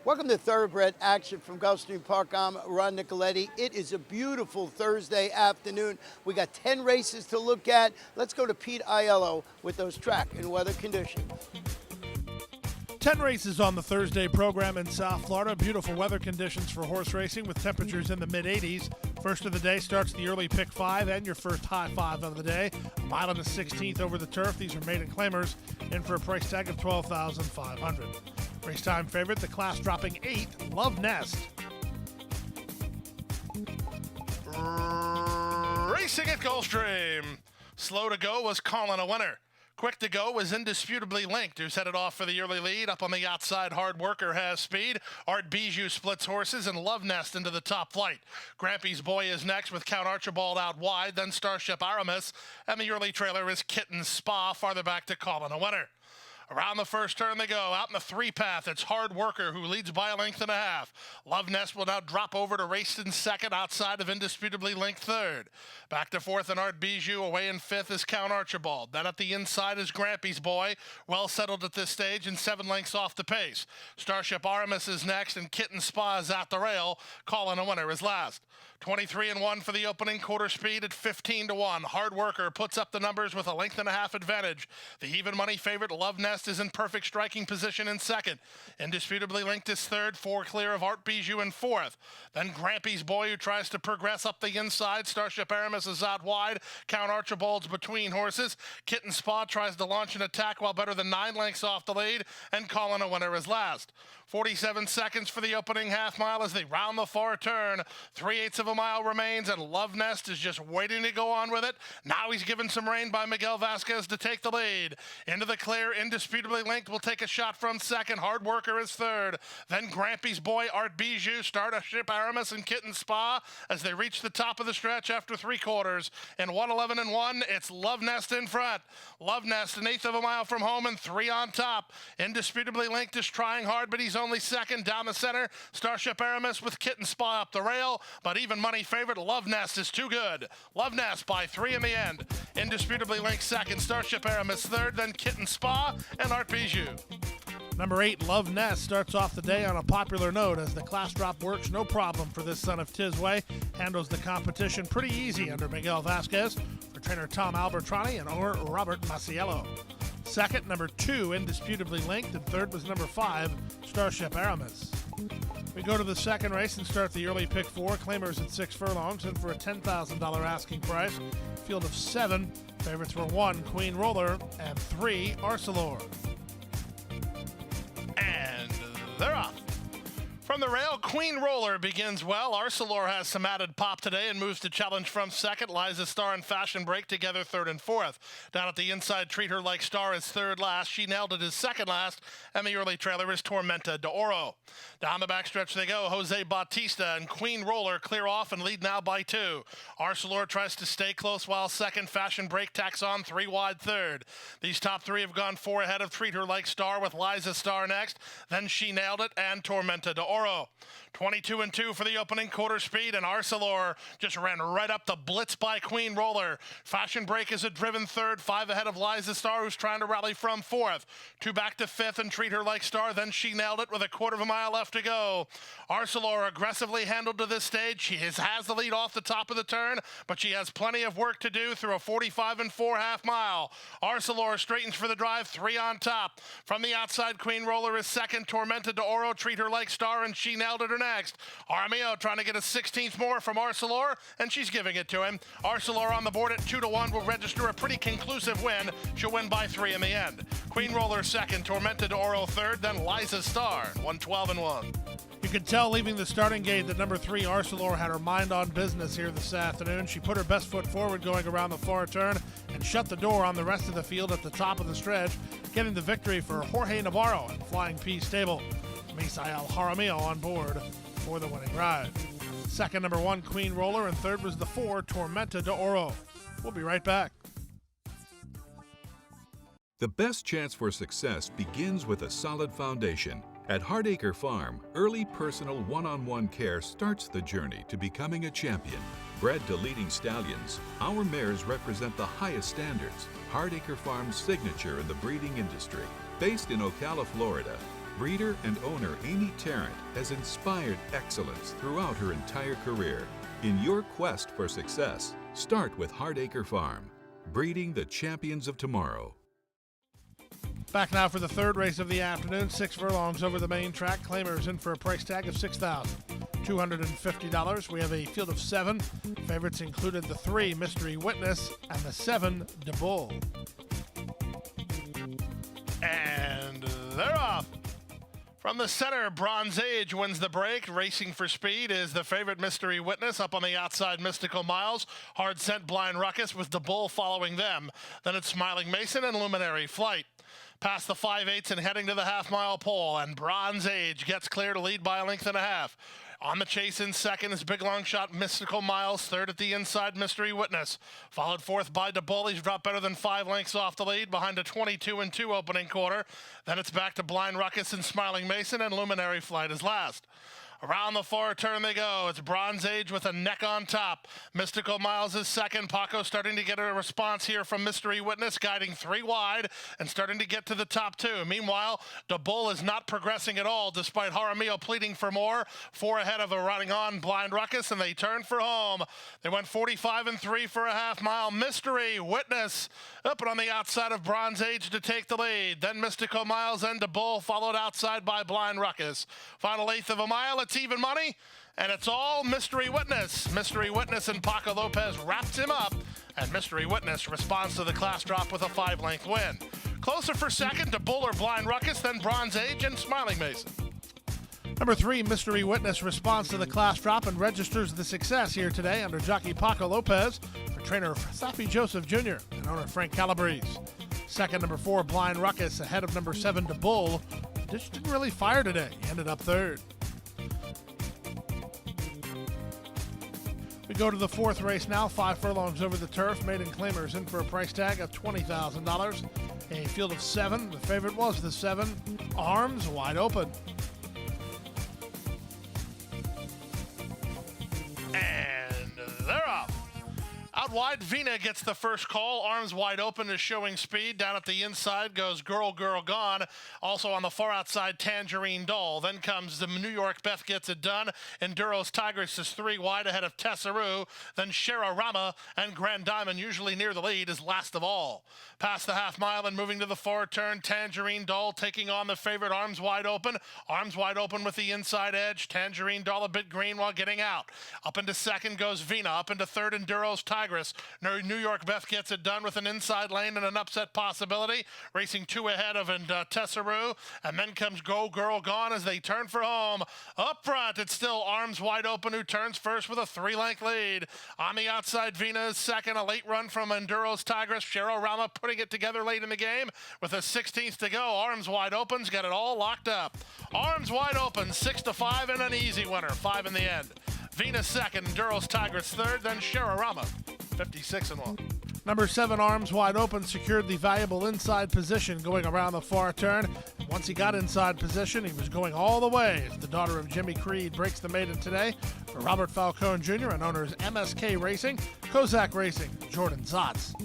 Welcome to Thoroughbred Action from Gulfstream Park. I'm Ron Nicoletti. It is a beautiful Thursday afternoon. We got 10 races to look at. Let's go to Pete Aiello with those track and weather conditions. 10 races on the Thursday program in South Florida. Beautiful weather conditions for horse racing with temperatures in the mid-80s. First of the day starts the early pick 5 and your first high 5 of the day. A mile and a 16th over the turf. These are maiden claimers in for a price tag of $12,500. Race time favorite, the class dropping 8, Love Nest. Racing at Gulfstream. Slow to go was calling a winner. Quick to go was indisputably Linked, who's headed off for the early lead. Up on the outside, Hard Worker has speed. Art Bijou splits horses, and Love Nest into the top flight. Grampy's Boy is next with Count Archibald out wide, then Starship Aramis, and the early trailer is Kitten Spa, farther back to calling a winner. Around the first turn they go. Out in the 3-path, it's Hard Worker, who leads by a length and a half. Love Nest will now drop over to race in second, outside of indisputably Linked third. Back to fourth and Art Bijou. Away in fifth is Count Archibald. Then at the inside is Grampy's Boy, well settled at this stage and 7 lengths off the pace. Starship Aramis is next, and Kitten Spa is at the rail. Calling a winner is last. 23-1 for the opening, quarter speed at 15-1. Hard Worker puts up the numbers with a length and a half advantage. The even money favorite, Love Nest, is in perfect striking position in second. Indisputably Linked is third, 4 clear of Art Bijou in fourth. Then Grampy's Boy, who tries to progress up the inside. Starship Aramis is out wide. Count Archibald's between horses. Kitten Spa tries to launch an attack while better than 9 lengths off the lead, and calling a winner is last. 47 seconds for the opening half mile as they round the far turn. 3/8 of a mile remains, and Love Nest is just waiting to go on with it. Now he's given some rein by Miguel Vasquez to take the lead. Into the clear, indisputably Linked will take a shot from second. Hard Worker is third. Then Grampy's Boy, Art Bijou, Starship Aramis, and Kitten Spa as they reach the top of the stretch after 3 quarters. In 1:11-1, it's Love Nest in front. Love Nest, 1/8 of a mile from home and 3 on top. Indisputably Linked is trying hard, but he's only second. Down the center, Starship Aramis with Kitten Spa up the rail, but even money favorite Love Nest is too good. Love Nest by 3 in the end. Indisputably Linked second, Starship Aramis third, then Kitten Spa and Art Bijou. Number 8, Love Nest, starts off the day on a popular note as the class drop works no problem for this son of Tisway. Handles the competition pretty easy under Miguel Vasquez for trainer Tom Albertrani and owner Robert Maciello. Second, number 2, Indisputably Linked, and third was number 5, Starship Aramis. We go to the second race and start the early pick 4, claimers at 6 furlongs, and for a $10,000 asking price. Field of 7, favorites were 1, Queen Roller, and 3, Arcelor. And they're off. From the rail, Queen Roller begins well. Arcelor has some added pop today and moves to challenge from second. Liza Star and Fashion Break together third and fourth. Down at the inside, Treat Her Like Star is third last. She Nailed It is second last. And the early trailer is Tormenta de Oro. Down the backstretch they go. Jose Bautista and Queen Roller clear off and lead now by 2. Arcelor tries to stay close while second. Fashion Break tacks on 3 wide third. These top 3 have gone 4 ahead of Treat Her Like Star with Liza Star next. Then She Nailed It and Tormenta de Oro. 22-2 for the opening quarter speed, and Arcelor just ran right up the blitz by Queen Roller. Fashion Break is a driven third, 5 ahead of Liza Star, who's trying to rally from fourth. 2 back to fifth and Treat Her Like Star, then She Nailed It with a 1/4 mile left to go. Arcelor aggressively handled to this stage. She has the lead off the top of the turn, but she has plenty of work to do through a 45-4 half mile. Arcelor straightens for the drive, 3 on top. From the outside, Queen Roller is second. Tormenta de Oro, Treat Her Like Star, and She Nailed It are next. Armio trying to get a 16th more from Arcelor, and she's giving it to him. Arcelor on the board at 2-1 will register a pretty conclusive win. She'll win by 3 in the end. Queen Roller second, Tormenta de Oro third, then Liza Star, 112-1. You could tell leaving the starting gate that number 3, Arcelor, had her mind on business here this afternoon. She put her best foot forward going around the far turn and shut the door on the rest of the field at the top of the stretch, getting the victory for Jorge Navarro and Flying P Stable. Misael Jaramillo on board for the winning ride. Second, number 1, Queen Roller, and third was the 4, Tormenta de Oro. We'll be right back. The best chance for success begins with a solid foundation. At Hardacre Farm, early personal one-on-one care starts the journey to becoming a champion. Bred to leading stallions, our mares represent the highest standards. Hardacre Farm's signature in the breeding industry. Based in Ocala, Florida, Breeder and owner Amy Tarrant has inspired excellence throughout her entire career. In your quest for success, start with Hardacre Farm, breeding the champions of tomorrow. Back now for the third race of the afternoon. 6 furlongs over the main track. Claimers in for a price tag of $6,250. We have a field of 7. Favorites included the 3, Mystery Witness, and the 7, De Bull. And they're off. From the center, Bronze Age wins the break. Racing for speed is the favorite, Mystery Witness. Up on the outside, Mystical Miles. Hard Scent, Blind Ruckus, with De Bull following them. Then it's Smiling Mason and Luminary Flight. Past the 5/8 and heading to the half-mile pole, and Bronze Age gets clear to lead by a length and a half. On the chase in second is Big Long Shot, Mystical Miles. Third at the inside, Mystery Witness. Followed fourth by De Bull. He's dropped better than 5 lengths off the lead behind a 22-2 opening quarter. Then it's back to Blind Ruckus and Smiling Mason, and Luminary Flight is last. Around the far turn they go. It's Bronze Age with a neck on top. Mystical Miles is second. Paco starting to get a response here from Mystery Witness, guiding 3 wide and starting to get to the top 2. Meanwhile, De Bull is not progressing at all, despite Jaramillo pleading for more. 4 ahead of a running on Blind Ruckus, and they turn for home. They went 45-3 for a half mile. Mystery Witness up and on the outside of Bronze Age to take the lead. Then Mystical Miles and De Bull, followed outside by Blind Ruckus. Final 1/8 of a mile. It's even money, and it's all Mystery Witness. Mystery Witness and Paco Lopez wraps him up, and Mystery Witness responds to the class drop with a 5-length win. Closer for second to Bull or Blind Ruckus, then Bronze Age and Smiling Mason. Number 3, Mystery Witness, responds to the class drop and registers the success here today under jockey Paco Lopez for trainer Safi Joseph Jr. and owner Frank Calabrese. Second, number 4, Blind Ruckus, ahead of number 7, De Bull. Just didn't really fire today. He ended up third. We go to the 4th race now. 5 furlongs over the turf. Maiden Claimers in for a price tag of $20,000. A field of 7. The favorite was the 7, Arms Wide Open. And they're off. Out wide, Vina gets the first call. Arms Wide Open is showing speed. Down at the inside goes Girl, Girl Gone. Also on the far outside, Tangerine Doll. Then comes the New York Beth Gets It Done. Enduro's Tigress is 3 wide ahead of Tessaru. Then Shera Rama and Grand Diamond, usually near the lead, is last of all. Past the half mile and moving to the far turn, Tangerine Doll taking on the favorite, Arms Wide Open. Arms Wide Open with the inside edge. Tangerine Doll a bit green while getting out. Up into second goes Vina. Up into third, Enduro's Tigress. New York Beth Gets It Done with an inside lane and an upset possibility. Racing 2 ahead of Tessaru. And then comes Go Girl Gone as they turn for home. Up front, it's still Arms Wide Open, who turns first with a 3-length lead. On the outside, Vina is second. A late run from Enduro's Tigress. Shero Rama putting it together late in the game with a 16th to go. Arms Wide Open's got it all locked up. Arms Wide Open, 6-5 and an easy winner. 5 in the end. Vina second, Enduro's Tigress third, then Shera Rama, 56-1. Number 7, Arms Wide Open, secured the valuable inside position going around the far turn. Once he got inside position, he was going all the way as the daughter of Jimmy Creed breaks the maiden today for Robert Falcone Jr. and owners MSK Racing, Kozak Racing, Jordan Zotz.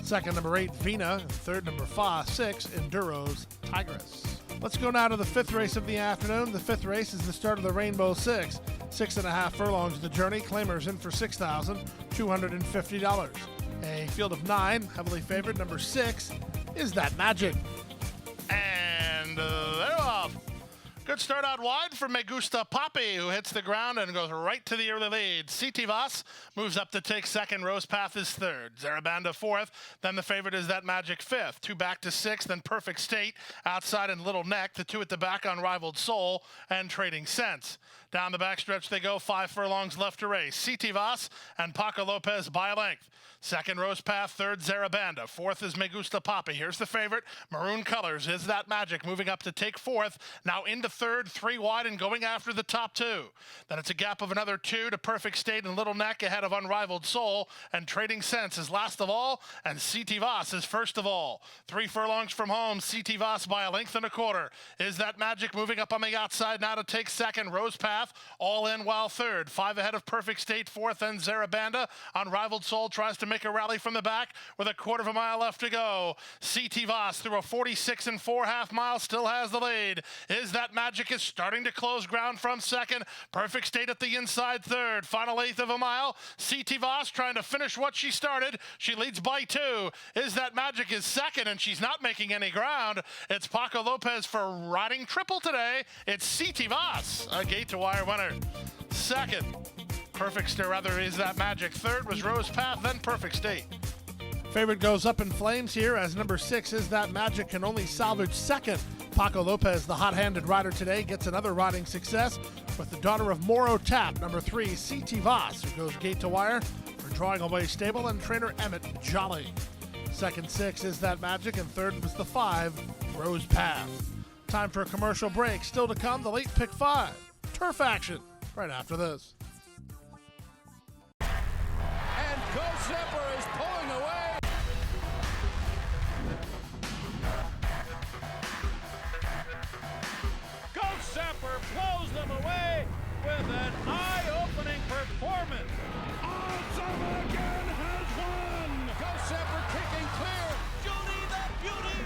Second, number 8, Vina. Third, number 6, Enduro's Tigress. Let's go now to the 5th race of the afternoon. The 5th race is the start of the Rainbow Six. 6.5 furlongs the journey. Claimers in for $6,250. A field of 9, heavily favored. Number 6 is That Magic. And they're off. Good start out wide for Me Gusta Papi, who hits the ground and goes right to the early lead. Sitivas moves up to take second. Rose Path is third. Zarabanda fourth. Then the favorite is That Magic fifth. 2 back to sixth. Then Perfect State outside and Little Neck. The 2 at the back, Unrivaled Soul and Trading Sense. Down the backstretch they go. 5 furlongs left to race. Sitivas and Paco Lopez by a length. Second, Rose Path. Third, Zarabanda. Fourth is Me Gusta Papi. Here's the favorite. Maroon Colors is That Magic, moving up to take fourth. Now into third, 3 wide and going after the top 2. Then it's a gap of another 2 to Perfect State and Little Neck ahead of Unrivaled Soul. And Trading Sense is last of all. And Sitivas is first of all. 3 furlongs from home. Sitivas by a length and a quarter. Is That Magic moving up on the outside now to take second. Rose Path path. All in while third. 5 ahead of Perfect State, fourth, and Zarabanda. Unrivaled Soul tries to make a rally from the back with a quarter of a mile left to go. CT Voss through a 46 and 4/2 miles still has the lead. Is That Magic is starting to close ground from second. Perfect State at the inside third. Final eighth of a mile. CT Voss trying to finish what she started. She leads by 2. Is That Magic is second, and she's not making any ground. It's Paco Lopez for riding triple today. It's CT Voss, a gate to wire winner. Second, Perfect State, rather, Is That Magic. Third was Rose Path, then Perfect State. Favorite goes up in flames here as number 6, Is That Magic, can only salvage second. Paco Lopez, the hot-handed rider today, gets another riding success with the daughter of Moro Tap, number 3, CT Voss, who goes gate to wire for Drawing Away Stable and trainer Emmett Jolly. Second 6, Is That Magic, and third was the 5, Rose Path. Time for a commercial break. Still to come, the late pick 5, turf action, right after this. And Ghost Zipper is pulling away. Ghost Zipper blows them away with an eye-opening performance. Awesome again has won. Ghost Zipper kicking clear. Julie the Beauty.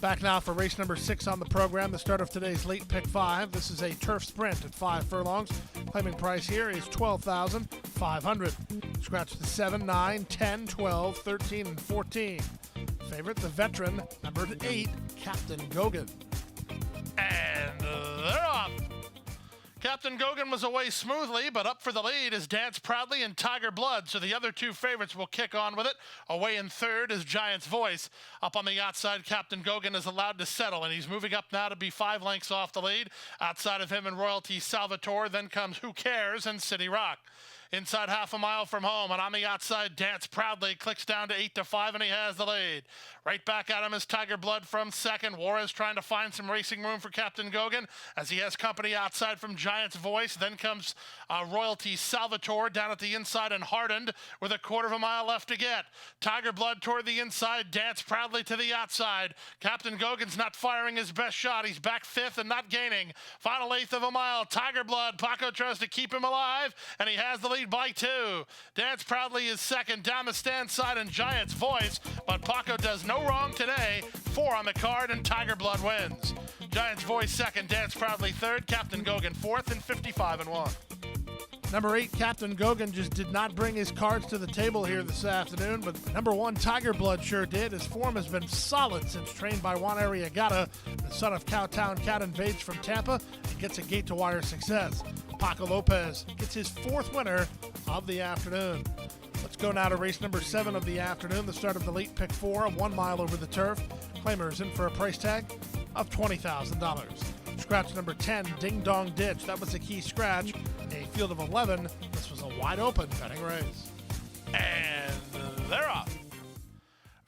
Back now for race number 6 on the program, the start of today's late pick 5. This is a turf sprint at 5 furlongs. Claiming price here is $12,500. Scratch the 7, 9, 10, 12, 13, and 14. Favorite, the veteran, number 8, Captain Gogan. And they're off. Captain Gogan was away smoothly, but up for the lead is Dance Proudly and Tiger Blood, so the other two favorites will kick on with it. Away in third is Giant's Voice. Up on the outside, Captain Gogan is allowed to settle, and he's moving up now to be 5 lengths off the lead. Outside of him and Royalty Salvatore, then comes Who Cares and City Rock. Inside half a mile from home, and on the outside, Dance Proudly clicks down to 8-5, and he has the lead. Right back at him is Tiger Blood from second. Juarez trying to find some racing room for Captain Gogan as he has company outside from Giant's Voice. Then comes Royalty Salvatore down at the inside and hardened with a quarter of a mile left to get. Tiger Blood toward the inside, Dance Proudly to the outside. Captain Gogan's not firing his best shot. He's back 5th and not gaining. Final eighth of a mile, Tiger Blood. Paco tries to keep him alive, and he has the lead by 2. Dance Proudly is second down the stand side and Giant's Voice, but Paco does no wrong today. 4 on the card and Tiger Blood wins. Giant's Voice second, Dance Proudly third, Captain Gogan fourth, and 55-1. Number 8, Captain Gogan, just did not bring his cards to the table here this afternoon, but number 1, Tiger Blood, sure did. His form has been solid since trained by Juan Arriagada, the son of Cowtown Cat and Bates from Tampa, and gets a gate-to-wire success. Paco Lopez gets his 4th winner of the afternoon. Let's go now to race number 7 of the afternoon, the start of the late pick 4, 1 mile over the turf. Claimers in for a price tag of $20,000. Scratch number 10, Ding Dong Ditch. That was a key scratch. A field of 11. This was a wide open betting race. And they're off.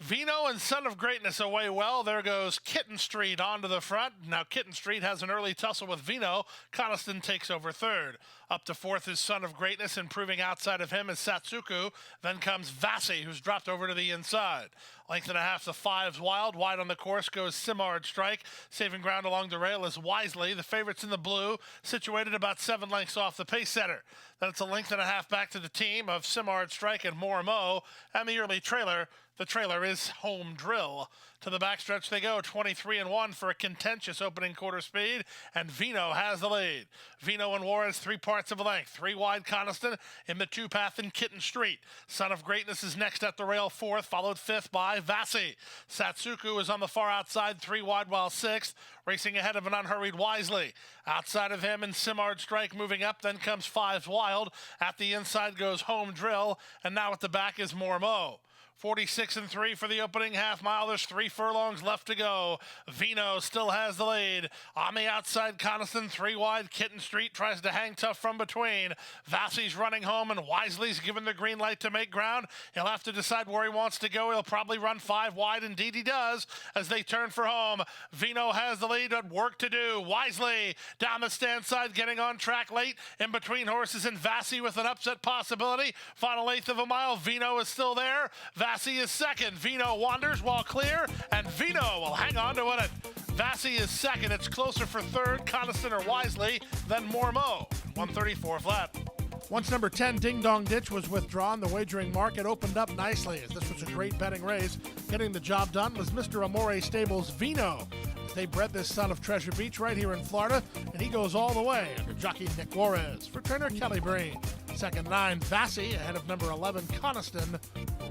Vino and Son of Greatness away well. There goes Kitten Street onto the front. Now Kitten Street has an early tussle with Vino. Coniston takes over third. Up to fourth is Son of Greatness. Improving outside of him is Satsuku. Then comes Vasi, who's dropped over to the inside. Length and a half to 5's Wild. Wide on the course goes Simard Strike. Saving ground along the rail is Wisely. The favorites in the blue, situated about 7 lengths off the pace setter. Then it's a length and a half back to the team of Simard Strike and Morimo. And the early trailer. The trailer is Home Drill. To the backstretch they go, 23-1 for a contentious opening quarter speed, and Vino has the lead. Vino and Juarez 3 parts of a length, 3 wide Coniston in the 2-path in Kitten Street. Son of Greatness is next at the rail 4th, followed 5th by Vasi. Satsuku is on the far outside, 3 wide while 6th, racing ahead of an unhurried Wisely. Outside of him and Simard Strike moving up, then comes 5's Wild. At the inside goes Home Drill, and now at the back is Morimo. 46-3 for the opening half mile. There's 3 furlongs left to go. Vino still has the lead. On the outside, Coniston 3 wide. Kitten Street tries to hang tough from between. Vasi's running home, and Wisely's given the green light to make ground. He'll have to decide where he wants to go. He'll probably run 5 wide. Indeed he does as they turn for home. Vino has the lead, but work to do. Wisely down the stand side, getting on track late. In between horses and Vasi with an upset possibility. Final eighth of a mile. Vino is still there. Vassy is second. Vino wanders while clear, and Vino will hang on to win it. Vassy is second. It's closer for third, Coniston or Wisely, than Mormeau. 134 flat. Once number 10, Ding Dong Ditch, was withdrawn, the wagering market opened up nicely as this was a great betting race. Getting the job done was Mr. Amore Stables' Vino. They bred this son of Treasure Beach right here in Florida, and he goes all the way under jockey Nick Juarez. For trainer Kelly Breen, second 9, Vassy, ahead of number 11, Coniston,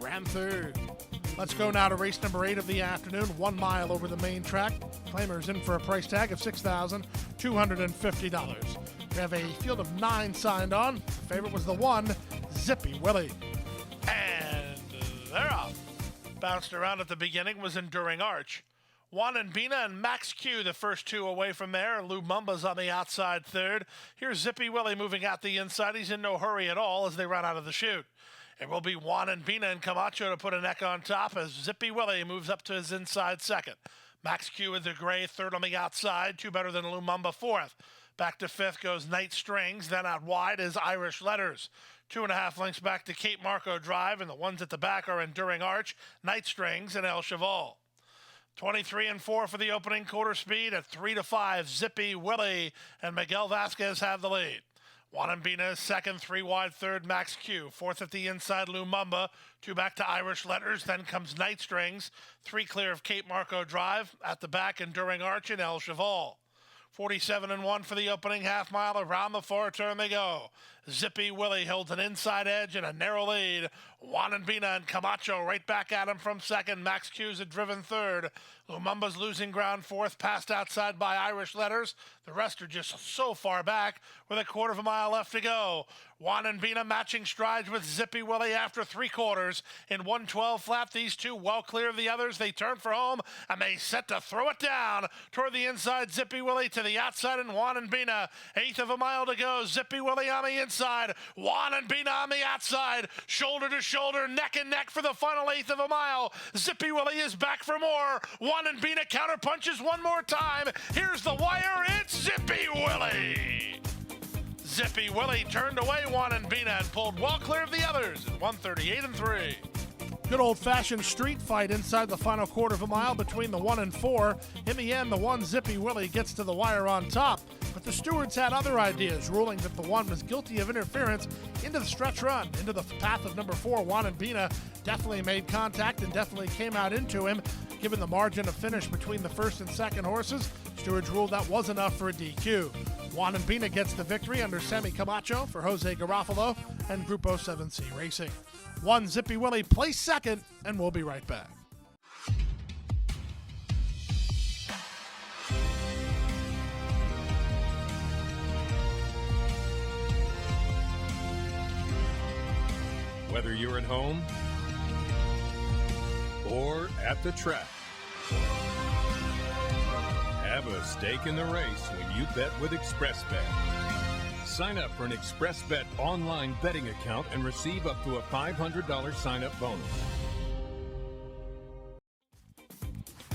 ran third. Let's go now to race number 8 of the afternoon, 1 mile over the main track. Claimers in for a price tag of $6,250. We have a field of 9 signed on. The favorite was the 1, Zippy Willie. And they're off. Bounced around at the beginning was Enduring Arch. Juan and Bina and Max Q, the first 2 away from there. Lou Mumba's on the outside third. Here's Zippy Willie moving out the inside. He's in no hurry at all as they run out of the chute. It will be Juan and Bina and Camacho to put a neck on top as Zippy Willie moves up to his inside second. Max Q with the gray third on the outside, 2 better than Lou Mumba fourth. Back to fifth goes Night Strings, then out wide is Irish Letters. 2.5 lengths back to Cape Marco Drive, and the ones at the back are Enduring Arch, Night Strings, and El Cheval. 23 and 4 for the opening quarter speed at 3 to 5. Zippy Willie and Miguel Vasquez have the lead. Wanambina is second, 3 wide third, Max Q. Fourth at the inside, Lou Mumba. 2 back to Irish Letters, then comes Night Strings. 3 clear of Cape Marco Drive. At the back, Enduring Arch and El Cheval. 47 and 1 for the opening half mile. Around the far turn they go. Zippy Willie holds an inside edge and a narrow lead. Wanambina and Camacho right back at him from second. Max Q's a driven third. Lumumba's losing ground fourth, passed outside by Irish Letters. The rest are just so far back with a 1/4 mile left to go. Wanambina matching strides with Zippy Willie after 3/4. In 1:12 flat, these two well clear of the others. They turn for home and they set to throw it down toward the inside. Zippy Willie to the outside and Wanambina. 1/8 mile to go. Zippy Willie on the inside. Wanambina on the outside. Shoulder to shoulder, neck and neck for the final 1/8 mile. Zippy Willie is back for more. Wanambina counter punches one more time. Here's the wire. It's Zippy Willie. Zippy Willie turned away Wanambina and pulled well clear of the others at 138 and 3. Good old-fashioned street fight inside the final 1/4 mile between the 1 and 4. In the end, the 1, Zippy Willie, gets to the wire on top. But the stewards had other ideas, ruling that the 1 was guilty of interference into the stretch run. Into the path of number 4, Wanambina definitely made contact and definitely came out into him. Given the margin of finish between the first and second horses, stewards ruled that was enough for a DQ. Wanambina gets the victory under Sammy Camacho for Jose Garofalo and Grupo 7C Racing. 1, Zippy Willie placed second, and we'll be right back. Whether you're at home or at the track, have a stake in the race when you bet with ExpressBet. Sign up for an ExpressBet online betting account and receive up to a $500 sign-up bonus.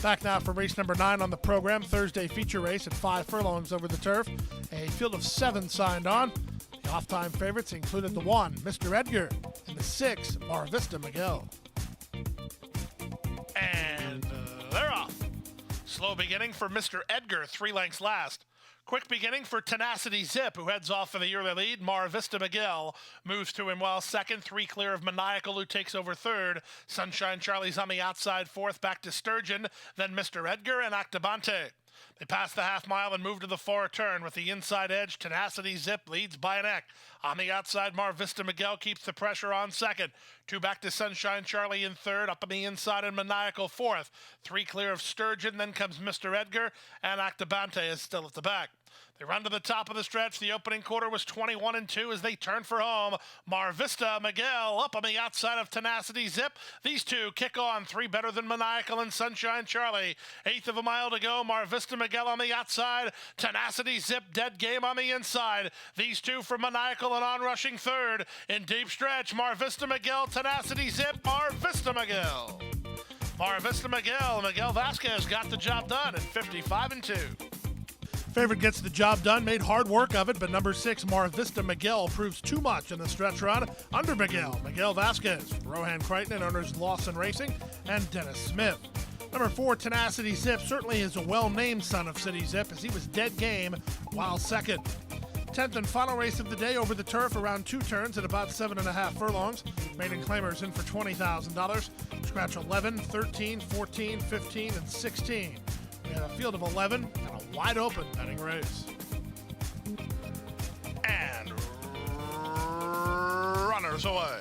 Back now for race number 9 on the program, Thursday feature race at 5 furlongs over the turf. A field of 7 signed on. The off-time favorites included the 1, Mr. Edgar, and the 6, Mar Vista Miguel. And they're off. Slow beginning for Mr. Edgar, 3 lengths last. Quick beginning for Tenacity Zip, who heads off for the early lead. Mar Vista Miguel moves to him well second. 3 clear of Maniacal, who takes over third. Sunshine Charlie's on the outside fourth, back to Sturgeon. Then Mr. Edgar and Actabante. They pass the half mile and move to the far turn with the inside edge. Tenacity Zip leads by a neck. On the outside, Mar Vista Miguel keeps the pressure on second. 2 back to Sunshine Charlie in third. Up on the inside and Maniacal fourth. 3 clear of Sturgeon. Then comes Mr. Edgar, and Actabante is still at the back. They run to the top of the stretch. The opening quarter was 21 and 2 as they turn for home. Mar Vista Miguel up on the outside of Tenacity Zip. These two kick on. 3 better than Maniacal and Sunshine Charlie. 1/8 mile to go. Mar Vista Miguel on the outside. Tenacity Zip dead game on the inside. These two for Maniacal and on rushing third. In deep stretch, Mar Vista Miguel, Tenacity Zip, Mar Vista Miguel. Mar Vista Miguel, Miguel Vasquez got the job done at 55 and 2. Favorite gets the job done, made hard work of it, but number 6, Mar Vista Miguel, proves too much in the stretch run. Under Miguel Vasquez, Rohan Crichton and owners Lawson Racing, and Dennis Smith. Number 4, Tenacity Zip, certainly is a well-named son of City Zip, as he was dead game while second. 10th and final race of the day over the turf, around 2 turns at about 7.5 furlongs. Maiden claimers in for $20,000. Scratch 11, 13, 14, 15, and 16. We have a field of 11 and a wide open betting race. And runners away.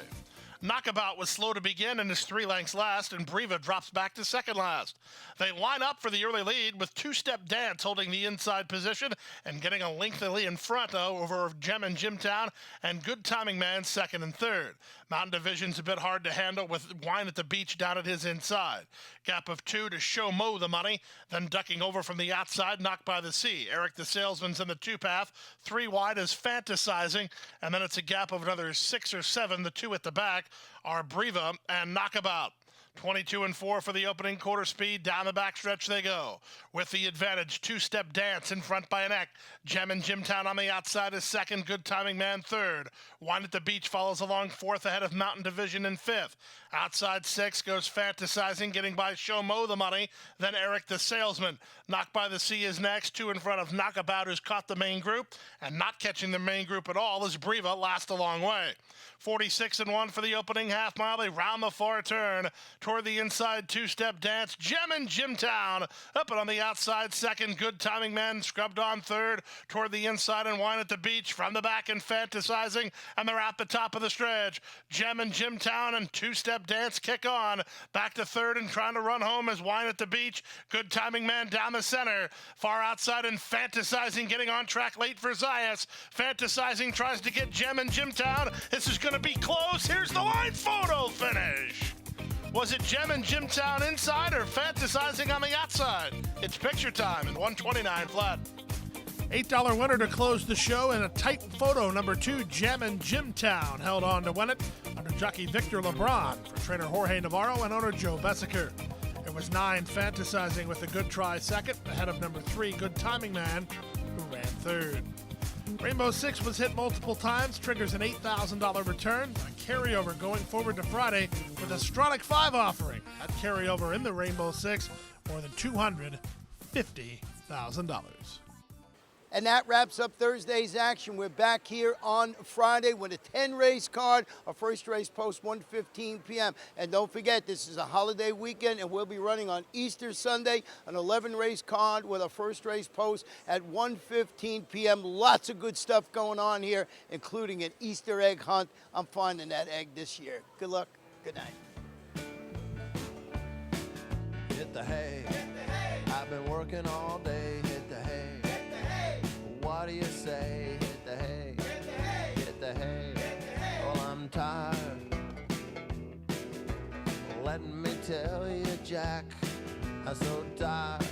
Knockabout was slow to begin and is 3 lengths last, and Briva drops back to second last. They line up for the early lead with Two-Step Dance holding the inside position and getting a lengthily in front over Gem and Jimtown, and Good Timing Man second and third. Mountain Division's a bit hard to handle with Wine at the Beach down at his inside. Gap of 2 to Show Mo the money, then ducking over from the outside, Knocked by the Sea. Eric the Salesman's in the 2 path, 3 wide is Fantasizing, and then it's a gap of another 6 or 7, the 2 at the back are Briva and Knockabout. 22 and 4 for the opening quarter speed. Down the backstretch they go. With the advantage, Two-Step Dance in front by a neck. Gem and Jimtown on the outside is second. Good Timing Man third. Wine at the Beach follows along fourth ahead of Mountain Division in fifth. Outside 6 goes Fantasizing, getting by Show Mo the money. Then Eric the Salesman. Knocked by the Sea is next. 2 in front of Knockabout, who's caught the main group. And not catching the main group at all is Briva, last a long way. 46 and 1 for the opening half mile. They round the far turn toward the inside. Two-Step Dance. Gem and Jimtown up and on the outside second. Good Timing Man scrubbed on third toward the inside, and Wine at the Beach from the back and Fantasizing, and they're at the top of the stretch. Gem and Jimtown and Two-Step Dance kick on back to third and trying to run home as Wine at the Beach. Good Timing Man down the center, far outside, and Fantasizing getting on track late for Zayas. Fantasizing tries to get Gem and Jimtown. This is going to be close. Here's the line photo finish. Was it Gem and Jimtown inside or Fantasizing on the outside? It's picture time in 129 flat. $8 winner to close the show, and a tight photo. Number 2, Gem and Jimtown held on to win it under jockey Victor LeBron for trainer Jorge Navarro and owner Joe Bessaker. It was 9, Fantasizing with a good try second, ahead of number 3, Good Timing Man, who ran third. Rainbow 6 was hit multiple times, triggers an $8,000 return, a carryover going forward to Friday with a Stronach 5 offering. That carryover in the Rainbow 6, more than $250,000. And that wraps up Thursday's action. We're back here on Friday with a 10-race card. Our first race post 1:15 p.m. And don't forget, this is a holiday weekend, and we'll be running on Easter Sunday, an 11-race card with our first race post at 1:15 p.m. Lots of good stuff going on here, including an Easter egg hunt. I'm finding that egg this year. Good luck. Good night. Hit the hay. I've been working all day. Hit the hay. What do you say? Hit the hay. Hit the hay. Well, I'm tired. Let me tell you, Jack, I'm so tired.